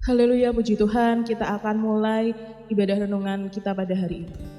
Haleluya, puji Tuhan, kita akan mulai ibadah renungan kita pada hari ini.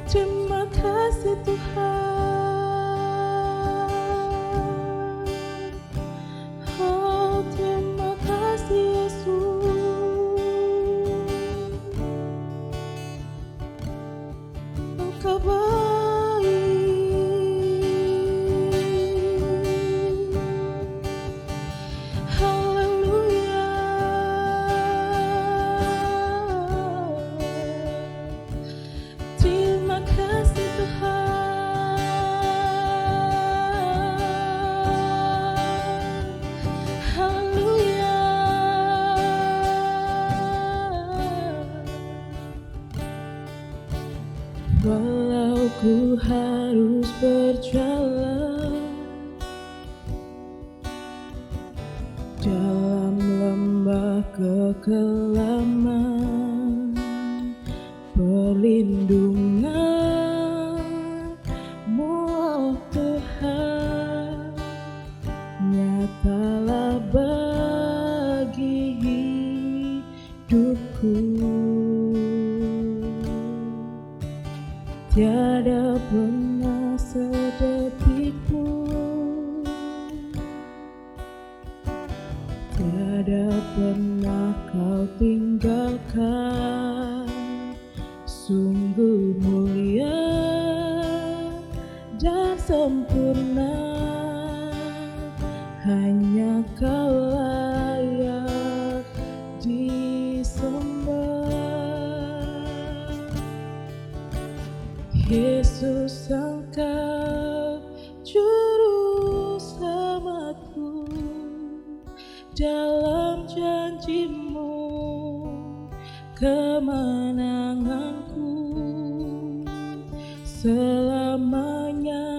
Terima kasih Tuhan, oh terima kasih Yesus, Engkau baik. Haleluya, terima kasih Tuhan. Haleluya. Walau ku harus berjalan dalam lembah kekelaman, perlindungan-Mu oh Tuhan nyatalah bagi hidupku. Tiada pernah sedetik pun, tiada pernah Kau tinggalkan. Sungguh mulia dan sempurna, hanya Kau layak disembah. Yesus, Engkau juru selamatku, dalam janji-Mu kemenanganku selamanya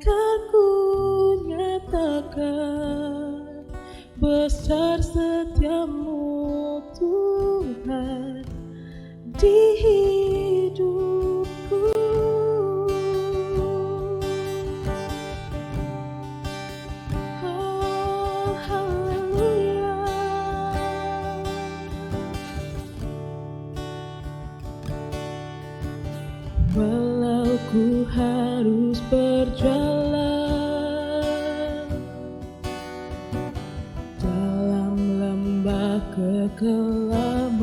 kan ku nyatakan besar setiamu Tuhan di hidupku. Oh haleluya, walau ku harus berjalan dalam lembah kekelaman,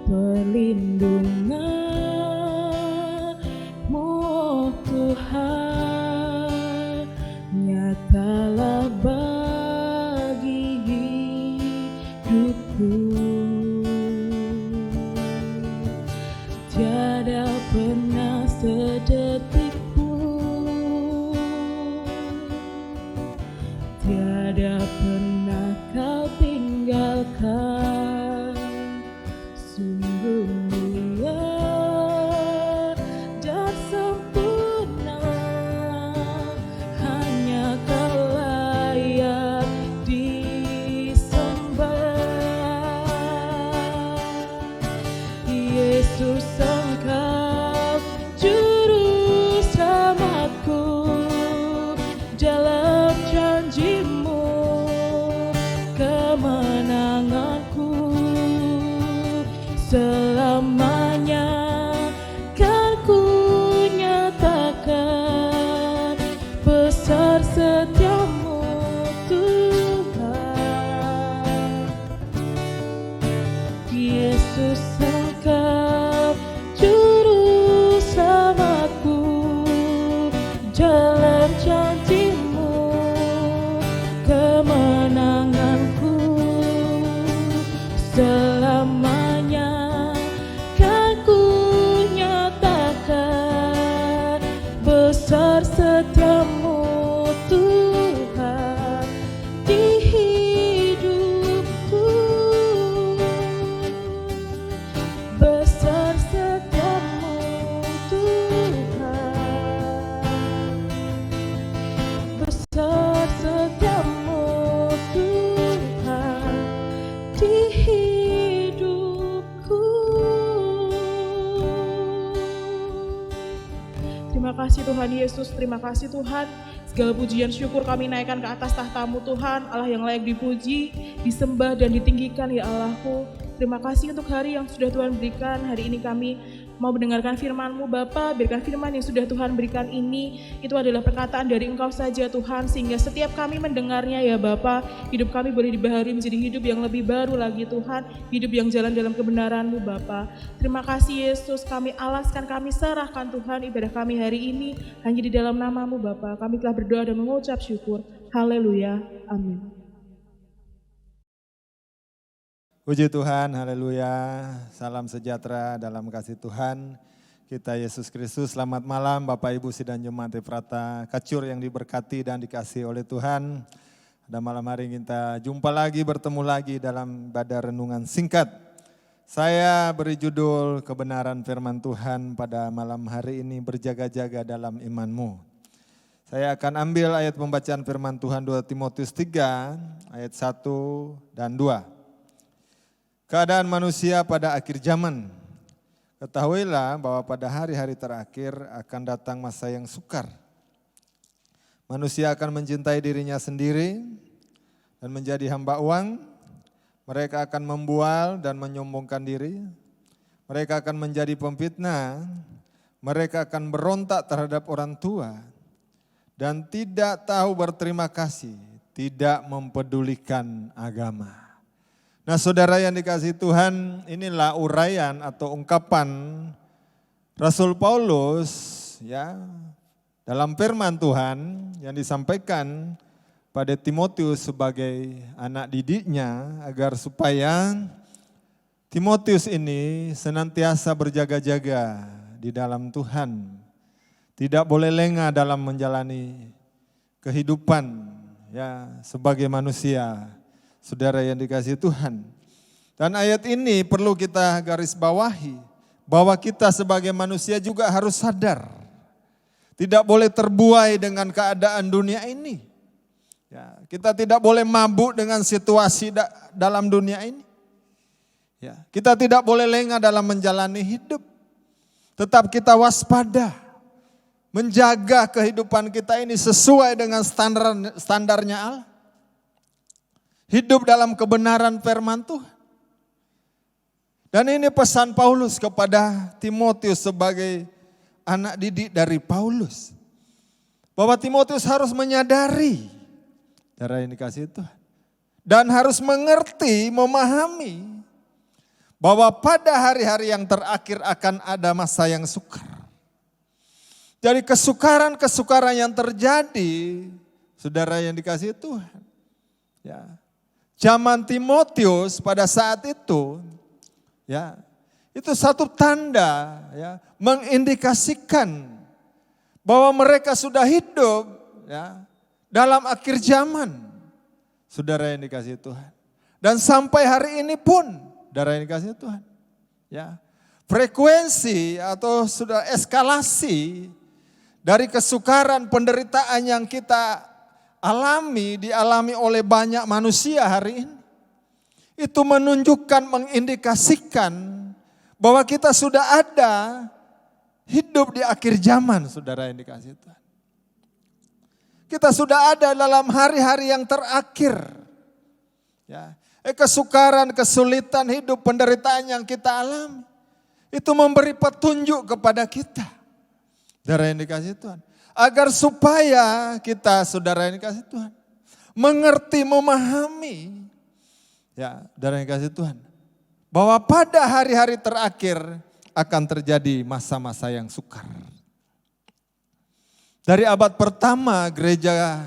perlindungan-Mu oh Tuhan nyatalah bagi hidupku. Tiada pernah sedetik pun, tiada pernah Kau tinggalkan. Sungguh mulia dan sempurna, hanya Kau layak disembah. Yesus, Engkau juru selamatku, dalam janji-Mu kemenanganku selamanya kan ku nyatakan besar setiamu Tuhan. Yesus, Engkau juru selamatku, dalam janji-Mu kemenanganku selamanya kan ku nyatakan besar setiamu Tuhan di hidupku. kasih Tuhan Yesus, terima kasih Tuhan. Segala pujian syukur kami naikkan ke atas tahta-Mu Tuhan, Allah yang layak dipuji, disembah dan ditinggikan ya Allahku. Terima kasih untuk hari yang sudah Tuhan berikan. Hari ini kami mau mendengarkan firman-Mu Bapa. Biarkan firman yang sudah Tuhan berikan ini, itu adalah perkataan dari Engkau saja Tuhan, sehingga setiap kami mendengarnya ya Bapa, hidup kami boleh dibaharui menjadi hidup yang lebih baru lagi Tuhan, hidup yang jalan dalam kebenaran-Mu Bapa. Terima kasih Yesus, kami alaskan, kami serahkan Tuhan ibadah kami hari ini hanya di dalam nama-Mu Bapa. Kami telah berdoa dan mengucap syukur. Haleluya. Amin. Puji Tuhan, haleluya, salam sejahtera dalam kasih Tuhan kita Yesus Kristus. Selamat malam Bapak Ibu Sidang Jemaat Efrata Kacur yang diberkati dan dikasihi oleh Tuhan. Pada malam hari kita jumpa lagi, bertemu lagi dalam ibadah renungan singkat. Saya beri judul kebenaran firman Tuhan pada malam hari ini, berjaga-jaga dalam imanmu. Saya akan ambil ayat pembacaan firman Tuhan 2 Timotius 3 ayat 1 dan 2. Keadaan manusia pada akhir zaman. Ketahuilah bahwa pada hari-hari terakhir akan datang masa yang sukar. Manusia akan mencintai dirinya sendiri dan menjadi hamba uang. Mereka akan membual dan menyombongkan diri. Mereka akan menjadi pemfitnah. Mereka akan berontak terhadap orang tua dan tidak tahu berterima kasih, tidak mempedulikan agama. Nah saudara yang dikasihi Tuhan, inilah uraian atau ungkapan Rasul Paulus ya dalam firman Tuhan yang disampaikan pada Timotius sebagai anak didiknya agar supaya Timotius ini senantiasa berjaga-jaga di dalam Tuhan. Tidak boleh lengah dalam menjalani kehidupan ya sebagai manusia. Saudara yang dikasihi Tuhan. Dan ayat ini perlu kita garis bawahi bahwa kita sebagai manusia juga harus sadar. Tidak boleh terbuai dengan keadaan dunia ini. Ya, kita tidak boleh mabuk dengan situasi dalam dunia ini. Ya, kita tidak boleh lengah dalam menjalani hidup. Tetap kita waspada. Menjaga kehidupan kita ini sesuai dengan standarnya Allah. Hidup dalam kebenaran firman Tuhan. Dan ini pesan Paulus kepada Timotius sebagai anak didik dari Paulus. Bahwa Timotius harus menyadari, saudara yang dikasihi Tuhan. Dan harus mengerti, memahami bahwa pada hari-hari yang terakhir akan ada masa yang sukar. Dari kesukaran-kesukaran yang terjadi, saudara yang dikasihi Tuhan. Ya. Zaman Timotius pada saat itu, ya, itu satu tanda ya, mengindikasikan bahwa mereka sudah hidup ya, dalam akhir zaman. Saudara yang dikasihi Tuhan. Dan sampai hari ini pun, saudara yang dikasihi Tuhan. Ya, frekuensi atau sudah eskalasi dari kesukaran penderitaan yang kita dialami oleh banyak manusia hari ini. Itu menunjukkan, mengindikasikan bahwa kita sudah ada hidup di akhir zaman, saudara yang dikasihi Tuhan. Kita sudah ada dalam hari-hari yang terakhir. Ya, kesukaran, kesulitan hidup, penderitaan yang kita alami. Itu memberi petunjuk kepada kita, saudara yang dikasihi Tuhan. Agar supaya kita, saudara yang dikasihi Tuhan, mengerti, memahami, ya, saudara yang dikasihi Tuhan, bahwa pada hari-hari terakhir akan terjadi masa-masa yang sukar. Dari abad pertama gereja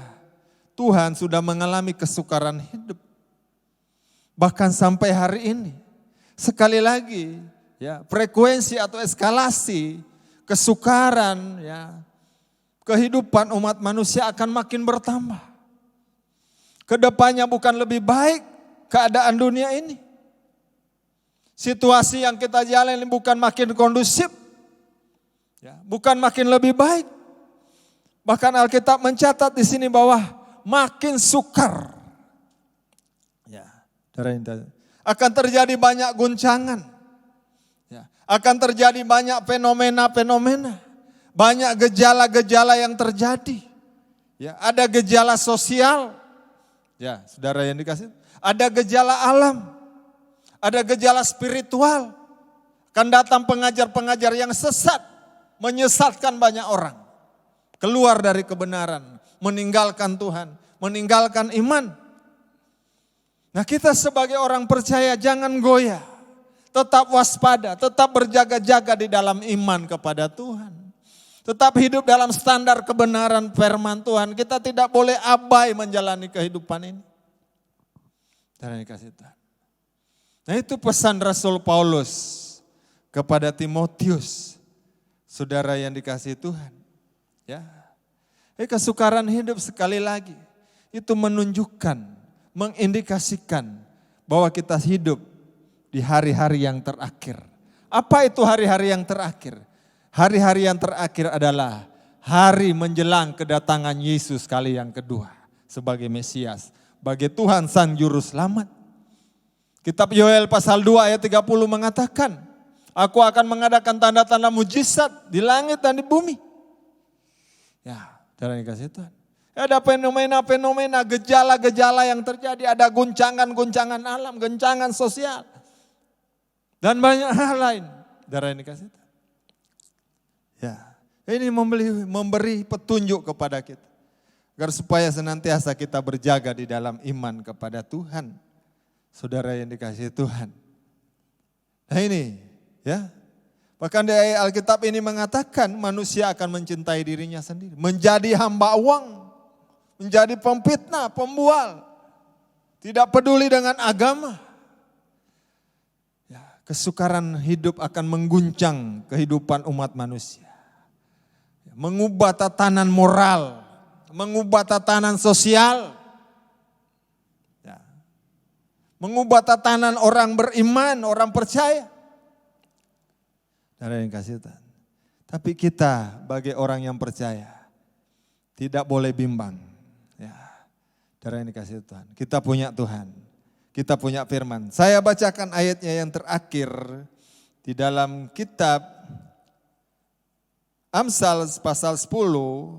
Tuhan sudah mengalami kesukaran hidup. Bahkan sampai hari ini, sekali lagi, ya, frekuensi atau eskalasi kesukaran, ya, kehidupan umat manusia akan makin bertambah. Kedepannya bukan lebih baik keadaan dunia ini. Situasi yang kita jalani bukan makin kondusif, ya, bukan makin lebih baik. Bahkan Alkitab mencatat di sini bahwa makin sukar. Ya, akan terjadi banyak guncangan. Ya, akan terjadi banyak fenomena-fenomena. Banyak gejala-gejala yang terjadi. Ya, ada gejala sosial. Ya, saudara yang dikasih. Ada gejala alam. Ada gejala spiritual. Akan datang pengajar-pengajar yang sesat. Menyesatkan banyak orang. Keluar dari kebenaran. Meninggalkan Tuhan. Meninggalkan iman. Nah, kita sebagai orang percaya jangan goyah. Tetap waspada. Tetap berjaga-jaga di dalam iman kepada Tuhan. Tetap hidup dalam standar kebenaran firman Tuhan. Kita tidak boleh abai menjalani kehidupan ini. Dan dikasih Tuhan. Nah, itu pesan Rasul Paulus kepada Timotius. Saudara yang dikasih Tuhan. Ya. Kesukaran hidup sekali lagi. Itu menunjukkan, mengindikasikan bahwa kita hidup di hari-hari yang terakhir. Apa itu hari-hari yang terakhir? Hari-hari yang terakhir adalah hari menjelang kedatangan Yesus kali yang kedua sebagai Mesias, sebagai Tuhan Sang Juru Selamat. Kitab Yoel pasal 2 ayat 30 mengatakan, aku akan mengadakan tanda-tanda mujizat di langit dan di bumi. Ya, saudara dikasih Tuhan. Ada fenomena-fenomena, gejala-gejala yang terjadi, ada guncangan-guncangan alam, guncangan sosial, dan banyak hal lain. Saudara yang dikasih Tuhan. Ya, ini memberi petunjuk kepada kita. Agar supaya senantiasa kita berjaga di dalam iman kepada Tuhan. Saudara yang dikasihi Tuhan. Nah ini ya. Bahkan di ayat Alkitab ini mengatakan manusia akan mencintai dirinya sendiri. Menjadi hamba uang. Menjadi pemfitnah, pembual. Tidak peduli dengan agama. Ya, kesukaran hidup akan mengguncang kehidupan umat manusia. Mengubah tatanan moral, mengubah tatanan sosial, ya. Mengubah tatanan orang beriman, orang percaya. Saudara yang kasih Tuhan. Tapi kita sebagai orang yang percaya tidak boleh bimbang. Ya. Saudara yang dikasih Tuhan. Kita punya Tuhan, kita punya firman. Saya bacakan ayatnya yang terakhir di dalam kitab Amsal pasal 10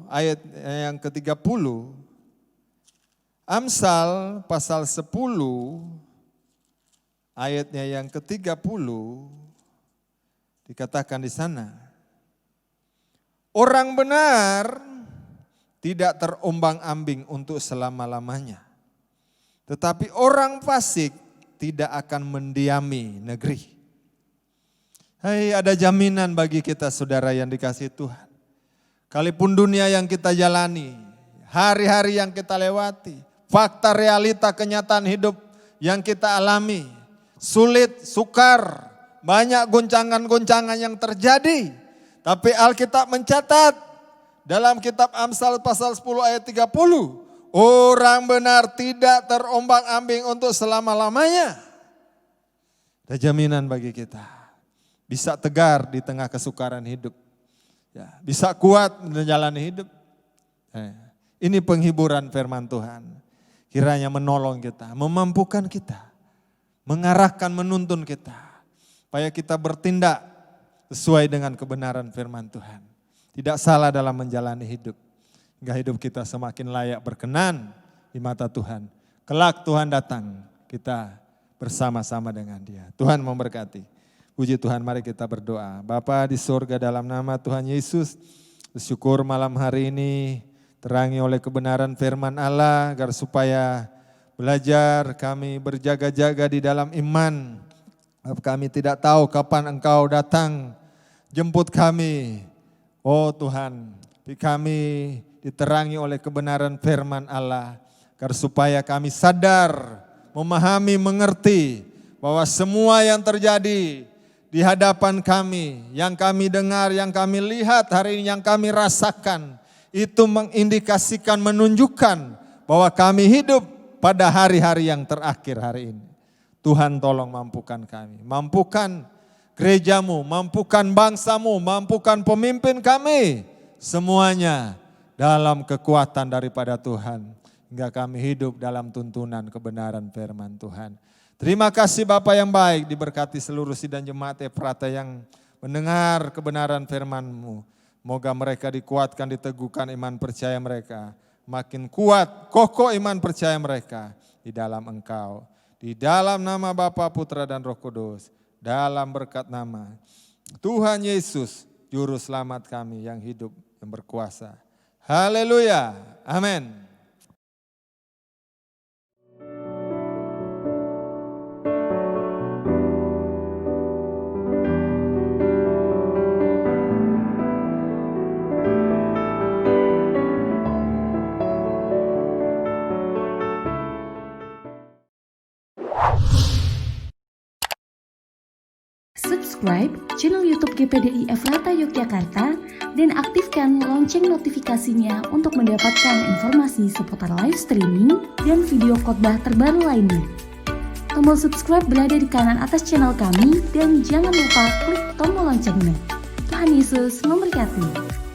ayat yang ke-30. Amsal pasal 10 ayatnya yang ke-30 dikatakan di sana. Orang benar tidak terombang-ambing untuk selama-lamanya. Tetapi orang fasik tidak akan mendiami negeri. Hai, ada jaminan bagi kita saudara yang dikasihi Tuhan. Kalipun dunia yang kita jalani, hari-hari yang kita lewati, fakta realita kenyataan hidup yang kita alami, sulit, sukar, banyak goncangan-goncangan yang terjadi. Tapi Alkitab mencatat dalam kitab Amsal pasal 10 ayat 30, orang benar tidak terombang-ambing untuk selama-lamanya. Ada jaminan bagi kita. Bisa tegar di tengah kesukaran hidup. Ya, bisa kuat menjalani hidup. Ini penghiburan firman Tuhan. Kiranya menolong kita, memampukan kita. Mengarahkan, menuntun kita. Supaya kita bertindak sesuai dengan kebenaran firman Tuhan. Tidak salah dalam menjalani hidup. Hingga hidup kita semakin layak berkenan di mata Tuhan. Kelak Tuhan datang, kita bersama-sama dengan Dia. Tuhan memberkati. Puji Tuhan, mari kita berdoa. Bapa di surga, dalam nama Tuhan Yesus, bersyukur malam hari ini terangi oleh kebenaran firman Allah, agar supaya belajar kami berjaga-jaga di dalam iman. Kami tidak tahu kapan Engkau datang jemput kami. Oh Tuhan, kami diterangi oleh kebenaran firman Allah, agar supaya kami sadar, memahami, mengerti bahwa semua yang terjadi di hadapan kami, yang kami dengar, yang kami lihat hari ini, yang kami rasakan, itu mengindikasikan, menunjukkan bahwa kami hidup pada hari-hari yang terakhir hari ini. Tuhan tolong mampukan kami, mampukan gerejamu, mampukan bangsamu, mampukan pemimpin kami, semuanya dalam kekuatan daripada Tuhan. Hingga kami hidup dalam tuntunan kebenaran firman Tuhan. Terima kasih Bapa yang baik, diberkati seluruh sidang jemaat Efrata yang mendengar kebenaran firman-Mu. Moga mereka dikuatkan, diteguhkan iman percaya mereka. Makin kuat, kokoh iman percaya mereka di dalam Engkau. Di dalam nama Bapa, Putra dan Roh Kudus. Dalam berkat nama Tuhan Yesus, Juru Selamat kami yang hidup, yang berkuasa. Haleluya, amin. Subscribe channel YouTube GPDI Efrata Yogyakarta dan aktifkan lonceng notifikasinya untuk mendapatkan informasi seputar live streaming dan video khotbah terbaru lainnya. Tombol subscribe berada di kanan atas channel kami dan jangan lupa klik tombol loncengnya. Tuhan Yesus memberkati.